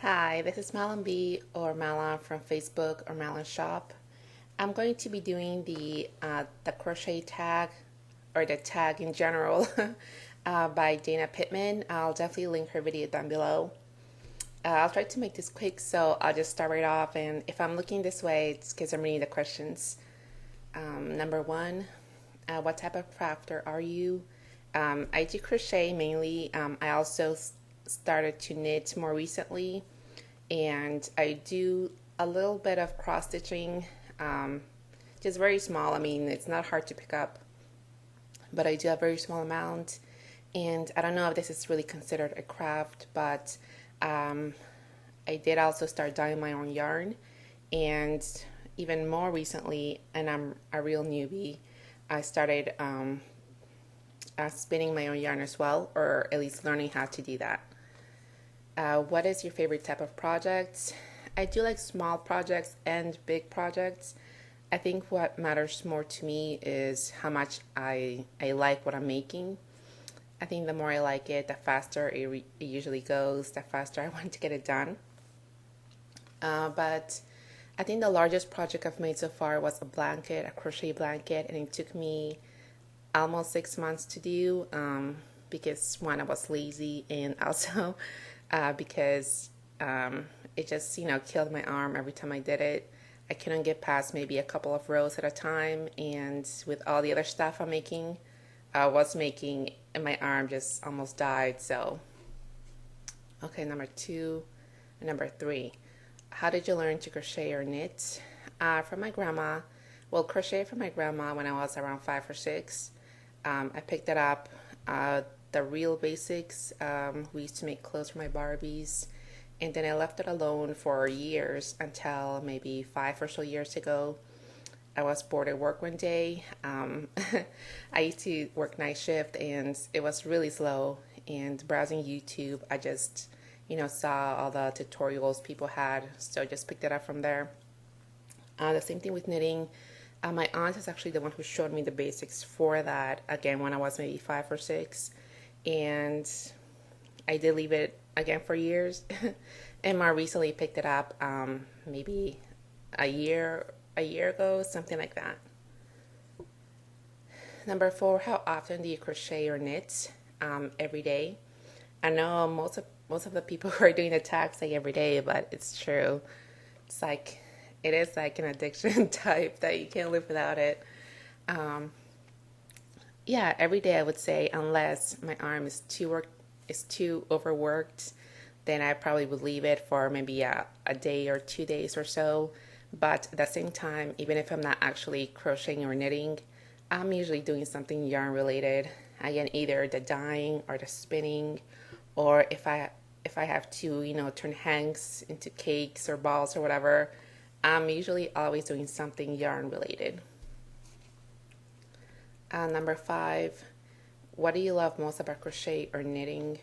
Hi, this is Malonb or Malonb from Facebook or Malonb Shop. I'm going to be doing the crochet tag or the tag in general by Dana Pittman. I'll definitely link her video down below. I'll try to make this quick, so I'll just start right off. And if I'm looking this way, it's because I'm reading the questions. Number one, what type of crafter are you? I do crochet mainly. I also started to knit more recently, and I do a little bit of cross stitching, just very small. I mean, it's not hard to pick up, but I do a very small amount. And I don't know if this is really considered a craft, but um, I did also start dyeing my own yarn, and even more recently, and I'm a real newbie, I started spinning my own yarn as well, or at least learning how to do that. What is your favorite type of project? I do like small projects and big projects. I think what matters more to me is how much I like what I'm making. I think the more I like it, the faster it usually goes, the faster I want to get it done. But I think the largest project I've made so far was a blanket, a crochet blanket, and it took me almost 6 months to do, because one, I was lazy, and also because it just killed my arm every time I did it. I couldn't get past maybe a couple of rows at a time, and with all the other stuff I was making, and my arm just almost died. So, okay, number two, and number three. How did you learn to crochet or knit? From my grandma. Well, crochet from my grandma when I was around 5 or 6. I picked it up. The real basics. We used to make clothes for my Barbies, and then I left it alone for years until maybe 5 or so years ago. I was bored at work one day. I used to work night shift, and it was really slow. And browsing YouTube, I just saw all the tutorials people had, so I just picked it up from there. The same thing with knitting. My aunt is actually the one who showed me the basics for that, again, when I was maybe 5 or 6. And I did leave it again for years. And more recently picked it up, maybe a year ago, something like that. Number four, how often do you crochet or knit? Every day. I know most of the people who are doing the tag say every day, but it's true. It's like it is like an addiction type that you can't live without it. Um, yeah, every day I would say, unless my arm is too overworked, then I probably would leave it for maybe a day or 2 days or so. But at the same time, even if I'm not actually crocheting or knitting, I'm usually doing something yarn related. Again, either the dyeing or the spinning, or if I have to, turn hanks into cakes or balls or whatever, I'm usually always doing something yarn related. Number five, what do you love most about crochet or knitting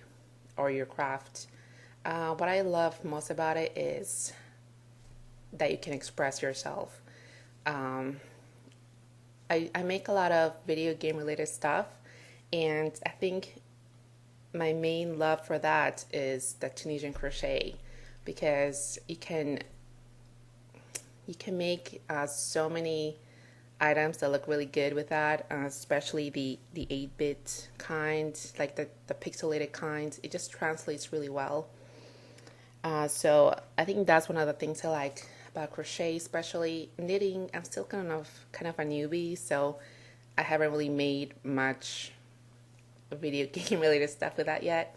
or your craft? What I love most about it is that you can express yourself. Um, I make a lot of video game related stuff, and I think my main love for that is the Tunisian crochet, because you can make so many items that look really good with that, especially the 8-bit kind, like the pixelated kinds. It just translates really well. So I think that's one of the things I like about crochet, especially knitting. I'm still kind of a newbie, so I haven't really made much video game related stuff with that yet.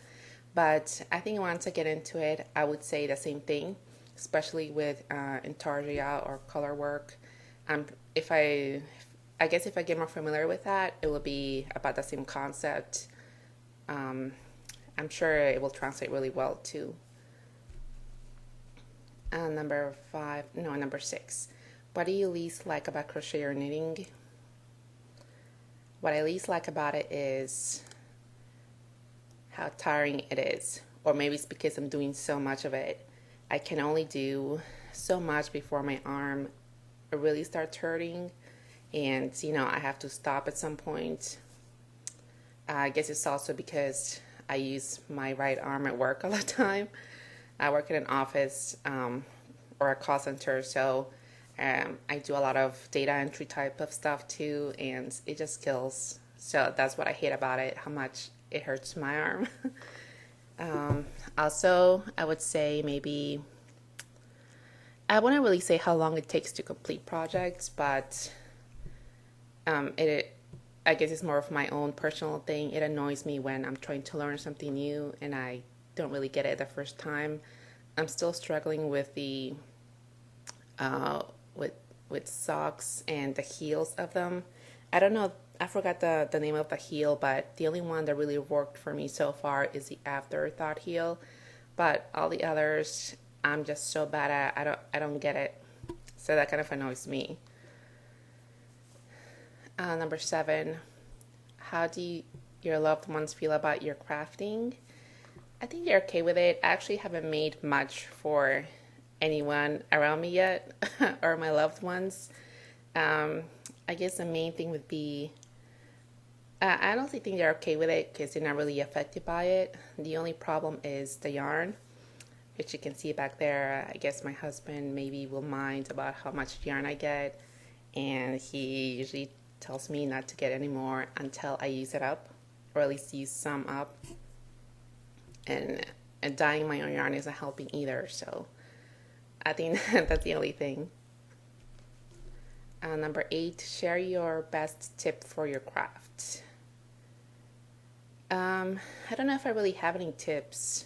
But I think once I get into it, I would say the same thing, especially with intarsia or color work. If I guess if I get more familiar with that, it will be about the same concept. Um, I'm sure it will translate really well too. Number five, no, number six. What do you least like about crochet or knitting? What I least like about it is how tiring it is. Or maybe it's because I'm doing so much of it. I can only do so much before my arm really starts hurting, and I have to stop at some point. I guess it's also because I use my right arm at work all the time. I work in an office or a call center, so I do a lot of data entry type of stuff too, and it just kills. So that's what I hate about it, how much it hurts my arm. Also, I would say maybe, I wouldn't really say how long it takes to complete projects, but it I guess it's more of my own personal thing. It annoys me when I'm trying to learn something new and I don't really get it the first time. I'm still struggling with the uh, with socks and the heels of them. I don't know. I forgot the name of the heel, but the only one that really worked for me so far is the afterthought heel. But all the others, I'm just so bad at. I don't get it. So that kind of annoys me. Number 7, how do your loved ones feel about your crafting? I think they're okay with it. I actually haven't made much for anyone around me yet, or my loved ones. Um, I guess the main thing would be I don't think they're okay with it because they're not really affected by it. The only problem is the yarn, which you can see back there. I guess my husband maybe will mind about how much yarn I get, and he usually tells me not to get any more until I use it up, or at least use some up. And, dyeing my own yarn isn't helping either, so I think that's the only thing. Number 8, share your best tip for your craft. I don't know if I really have any tips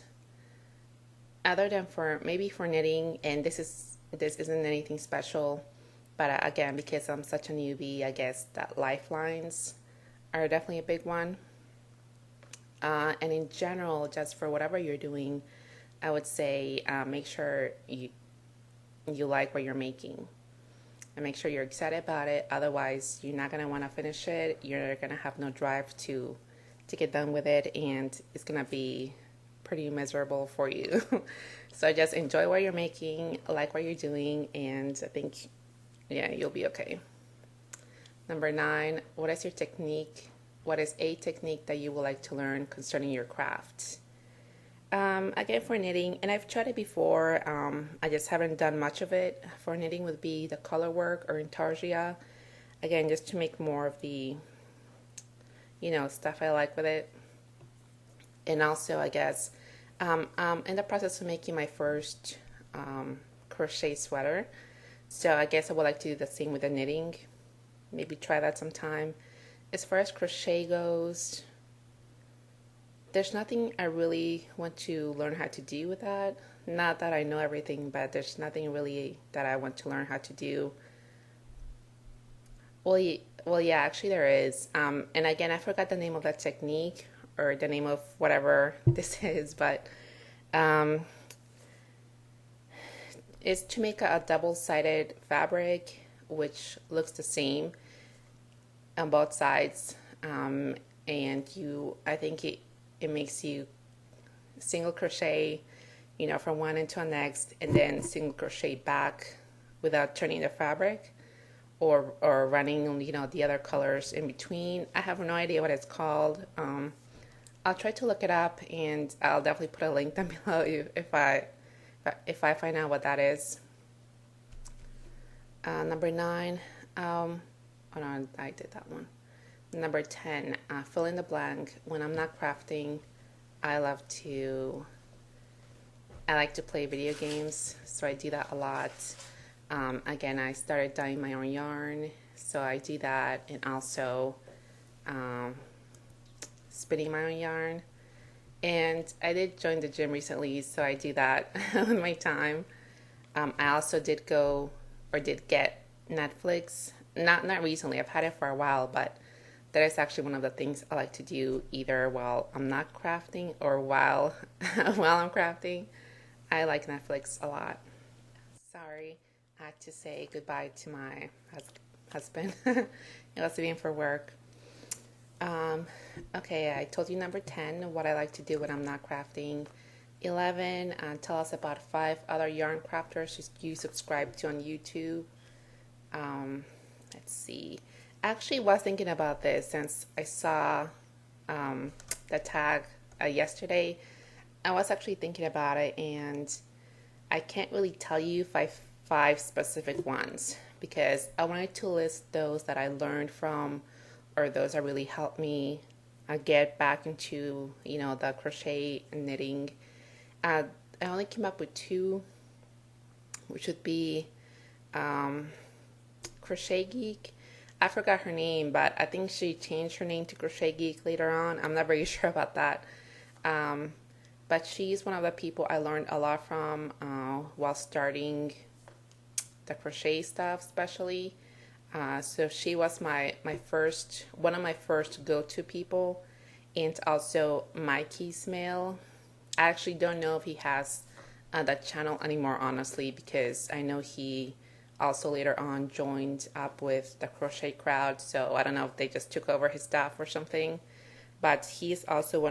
other than for maybe for knitting, and this isn't anything special, but again, because I'm such a newbie, I guess that lifelines are definitely a big one. And in general, just for whatever you're doing, I would say make sure you like what you're making and make sure you're excited about it. Otherwise, you're not gonna want to finish it. You're gonna have no drive to get done with it, and it's gonna be pretty miserable for you. So just enjoy what you're making, like what you're doing, and I think, yeah, you'll be okay. Number 9, what is your technique? What is a technique that you would like to learn concerning your craft? Again, for knitting, and I've tried it before, I just haven't done much of it. For knitting would be the color work or intarsia. Again, just to make more of the, stuff I like with it. And also, I guess, I'm in the process of making my first crochet sweater. So I guess I would like to do the same with the knitting. Maybe try that sometime. As far as crochet goes, there's nothing I really want to learn how to do with that. Not that I know everything, but there's nothing really that I want to learn how to do. Well, yeah, actually there is. And again, I forgot the name of that technique or the name of whatever this is, but um, it's to make a double-sided fabric, which looks the same on both sides. And I think it makes you single crochet, from one into the next, and then single crochet back without turning the fabric or running, the other colors in between. I have no idea what it's called. I'll try to look it up, and I'll definitely put a link down below if I find out what that is. Number 9. Oh no, I did that one. Number 10, fill in the blank. When I'm not crafting, I like to play video games, so I do that a lot. Again, I started dyeing my own yarn, so I do that, and also spinning my own yarn. And I did join the gym recently, so I do that on my time. I also did get Netflix. Not recently. I've had it for a while, but that is actually one of the things I like to do either while I'm not crafting or while while I'm crafting. I like Netflix a lot. Sorry, I had to say goodbye to my husband. He was leaving for work. Okay, I told you number 10, what I like to do when I'm not crafting. 11, tell us about 5 other yarn crafters you subscribe to on YouTube. Let's see. I actually was thinking about this since I saw the tag yesterday. I was actually thinking about it, and I can't really tell you five specific ones because I wanted to list those that I learned from or those that really helped me get back into, the crochet and knitting. Uh, I only came up with two, which would be um, Crochet Geek. I forgot her name, but I think she changed her name to Crochet Geek later on. I'm not very sure about that. Um, but she's one of the people I learned a lot from while starting the crochet stuff, especially. So she was one of my first go-to people, and also Mikey Smale. I actually don't know if he has that channel anymore, honestly, because I know he also later on joined up with the crochet crowd. So I don't know if they just took over his stuff or something. But he's also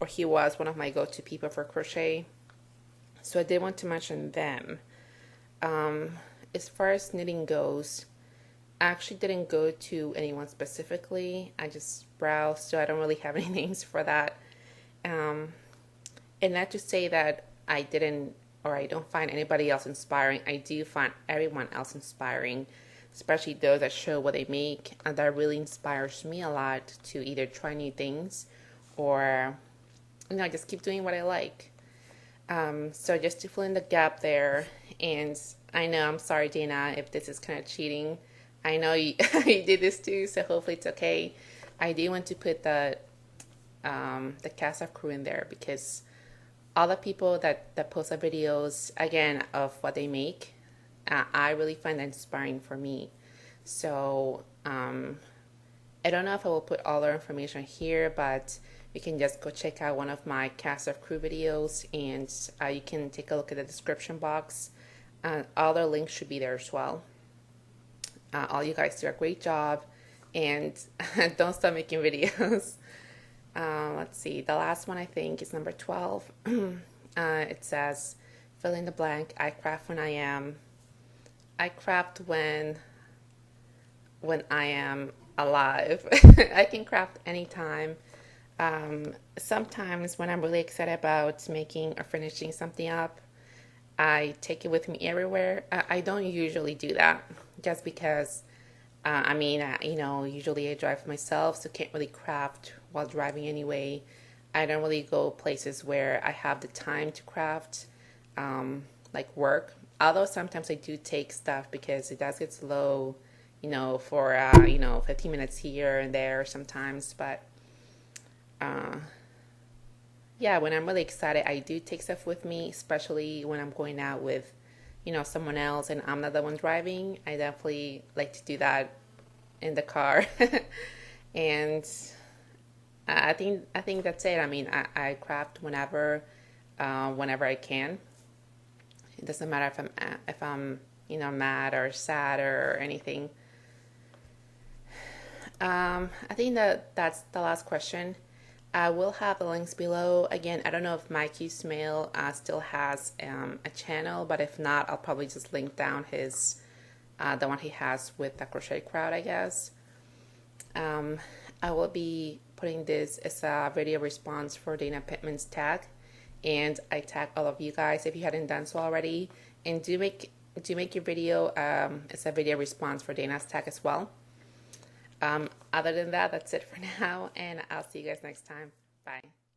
he was one of my go-to people for crochet. So I did want to mention them. Um, as far as knitting goes, I actually didn't go to anyone specifically. I just browsed, so I don't really have any names for that. Um, and not to say that I didn't or I don't find anybody else inspiring. I do find everyone else inspiring, especially those that show what they make. And that really inspires me a lot to either try new things or, just keep doing what I like. So just to fill in the gap there, and I know, I'm sorry, Dana, if this is kind of cheating. I know you, you did this too, so hopefully it's okay. I do want to put the cast of crew in there because all the people that post the videos, again, of what they make, I really find that inspiring for me. So I don't know if I will put all their information here, but you can just go check out one of my cast of crew videos, and you can take a look at the description box. All their links should be there as well. All you guys do a great job, and don't stop making videos. Let's see, the last one I think is number 12. It says, fill in the blank, I craft when I am. I craft when I am alive. I can craft anytime. Sometimes when I'm really excited about making or finishing something up, I take it with me everywhere. I don't usually do that just because, usually I drive myself, so can't really craft while driving anyway. I don't really go places where I have the time to craft, like work. Although sometimes I do take stuff because it does get slow, for 15 minutes here and there sometimes. But yeah, when I'm really excited, I do take stuff with me, especially when I'm going out with, someone else and I'm not the one driving. I definitely like to do that in the car. And I think that's it. I mean, I craft whenever I can. It doesn't matter if I'm mad or sad or anything. I think that's the last question. I will have the links below. Again, I don't know if Mikey Smale still has a channel, but if not, I'll probably just link down his the one he has with the crochet crowd, I guess. I will be putting this as a video response for Dana Pittman's tag, and I tag all of you guys if you hadn't done so already. And do make your video as a video response for Dana's tag as well. Other than that, that's it for now, and I'll see you guys next time. Bye.